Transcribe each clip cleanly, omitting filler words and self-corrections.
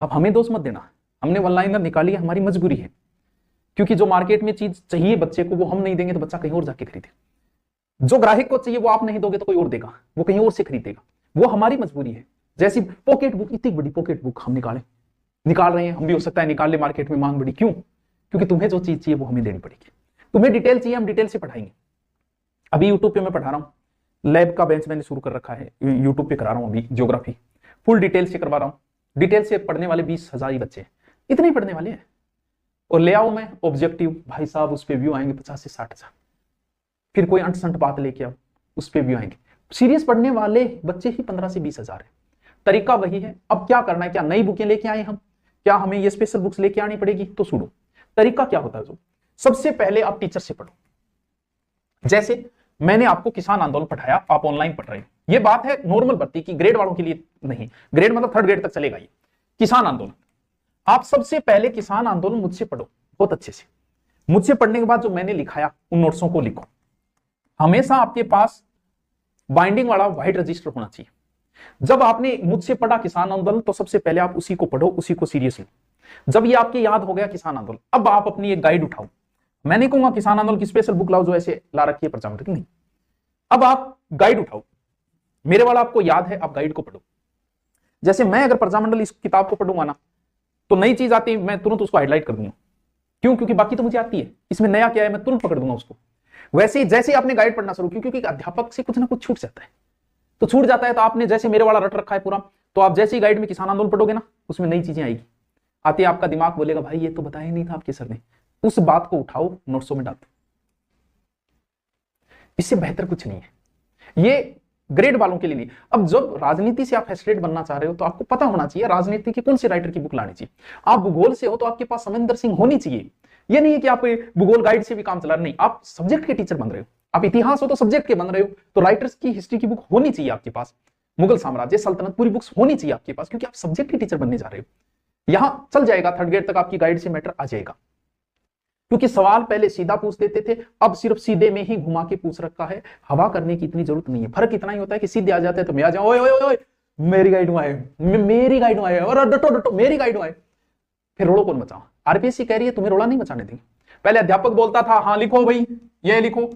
अब हमें दोष मत देना, हमने वन लाइनर निकाली है, हमारी मजबूरी है, क्योंकि जो मार्केट में चीज चाहिए बच्चे को वो हम नहीं देंगे तो बच्चा कहीं और जाके खरीदे, जो ग्राहक को चाहिए वो आप नहीं दोगे तो कोई और देगा, वो कहीं और से खरीदेगा, वो हमारी मजबूरी है। जैसी पॉकेट बुक, इतनी बड़ी पॉकेट बुक हम निकाल रहे हैं, हम भी हो सकता है निकाल ले, मार्केट में मांग बड़ी, क्यों? क्योंकि तुम्हें जो चीज चाहिए वो हमें देनी पड़ेगी, तुम्हें डिटेल चाहिए हम डिटेल से पढ़ाएंगे। अभी यूट्यूब पे मैं पढ़ा रहा हूँ, लैब का बेंच मैंने शुरू कर रखा है, यूट्यूब पे करा रहा हूँ अभी ज्योग्राफी, फुल डिटेल से करवा रहा हूँ। डिटेल से पढ़ने वाले 20,000 ही बच्चे हैं, इतने ही पढ़ने वाले हैं। और ले आओ मैं ऑब्जेक्टिव, भाई साहब उस पर व्यू आएंगे 50 से 60,000, फिर कोई अंट संट बात लेके आओ उस पर व्यू आएंगे। सीरियस पढ़ने वाले बच्चे ही 15 से 20,000 है। तरीका वही है। अब क्या करना है, क्या नई बुकें लेके आए हम, क्या हमें ये स्पेशल बुक्स लेके आनी पड़ेगी? तो सुनो, तरीका क्या होता है। जो सबसे पहले आप टीचर से पढ़ो, जैसे मैंने आपको किसान आंदोलन पढ़ाया, आप ऑनलाइन पढ़ रहे हो, ये बात है नॉर्मल भर्ती की, ग्रेड वालों के लिए नहीं, ग्रेड मतलब 3rd ग्रेड तक चलेगा ये किसान आंदोलन। आप सबसे पहले किसान आंदोलन मुझसे पढ़ो बहुत अच्छे से। मुझसे पढ़ने के बाद जो मैंने लिखाया उन नोट्सों को लिखो। हमेशा आपके पास बाइंडिंग वाला व्हाइट रजिस्टर होना चाहिए। जब आपने मुझसे पढ़ा किसान आंदोलन तो सबसे पहले आप उसी को पढ़ो, उसी को सीरियस लो। जब ये आपके याद हो गया किसान आंदोलन, अब आप अपनी एक गाइड उठाओ। मैं नहीं कहूंगा किसान आंदोलन की स्पेशल बुक लाओ जो ऐसे ला रखी है प्रचार, नहीं। अब आप गाइड उठाओ, मेरे वाला आपको याद है, आप गाइड को पढ़ो। जैसे मैं अगर प्रजामंडल इस किताब को पढ़ूंगा ना तो नई चीज आती है, मैं तुरंत उसको हाईलाइट कर दूंगा। क्यों? क्योंकि बाकी तो मुझे आती है, इसमें नया क्या है मैं तुरंत पकड़ दूंगा उसको। वैसे ही जैसे ही आपने गाइड पढ़ना शुरू किया, क्योंकि अध्यापक से कुछ ना कुछ छूट जाता है, तो छूट जाता है। तो आपने जैसे मेरे वाला रट रखा है पूरा, तो आप जैसे ही गाइड में किसान आंदोलन पढ़ोगे ना, उसमें नई चीजें आएगी, आती है, आपका दिमाग बोलेगा भाई ये तो बताया नहीं था आपके सर ने, उस बात को उठाओ नोट्सों में डाल दो। इससे बेहतर कुछ नहीं है, ये ग्रेड वालों के लिए नहीं। अब जब राजनीति से आप एस्ट्रेट बनना चाह रहे हो तो आपको पता होना चाहिए राजनीति के कौन से राइटर की बुक लानी चाहिए। आप भूगोल से हो तो आपके पास समेंदर सिंह होनी चाहिए। ये नहीं है कि आप भूगोल गाइड से भी काम चला रहे, नहीं, आप सब्जेक्ट के टीचर बन रहे हो। आप इतिहास हो तो सब्जेक्ट के बन रहे हो, तो राइटर्स की हिस्ट्री की बुक होनी चाहिए आपके पास, मुगल साम्राज्य, सल्तनत, पूरी बुक्स होनी चाहिए आपके पास, क्योंकि आप सब्जेक्ट के टीचर बनने जा रहे हो। यहां चल जाएगा 3rd ग्रेड तक आपकी गाइड से मैटर आ जाएगा, क्योंकि सवाल पहले सीधा पूछ देते थे, अब सिर्फ सीधे में ही घुमा के पूछ रखा है। हवा करने की इतनी जरूरत नहीं है। फर्क इतना ही होता है कि सीधे आ जाते हैं तो मैं आ जाऊं, ओए ओए ओए मेरी गाइड में आए, मेरी गाइड में आए, और डटो डटो मेरी गाइड में आए, फिर रोड़ो कौन मचाओ? आरपीएससी कह रही है तुम्हें रोड़ा नहीं मचाने देंगे। पहले अध्यापक बोलता था हाँ लिखो भाई, ये लिखो,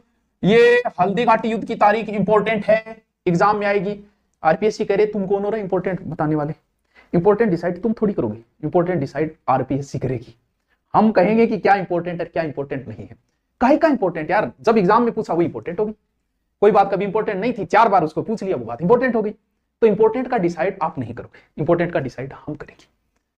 ये हल्दी घाटी युद्ध की तारीख इंपॉर्टेंट है, एग्जाम में आएगी। आरपीएससी कह रही है तुम कौन हो रहे इंपॉर्टेंट बताने वाले? इंपॉर्टेंट डिसाइड तुम थोड़ी करोगे, इंपॉर्टेंट डिसाइड आरपीएससी करेगी। हम कहेंगे कि क्या इंपॉर्टेंट है क्या इंपॉर्टेंट नहीं है। काहे का इंपॉर्टेंट यार, जब एग्जाम में पूछा वो इंपॉर्टेंट होगी। कोई बात कभी इंपॉर्टेंट नहीं थी, 4 बार उसको पूछ लिया वो बात इंपॉर्टेंट होगी। तो इंपॉर्टेंट का डिसाइड आप नहीं करोगे, इंपॉर्टेंट का डिसाइड हम करेंगे।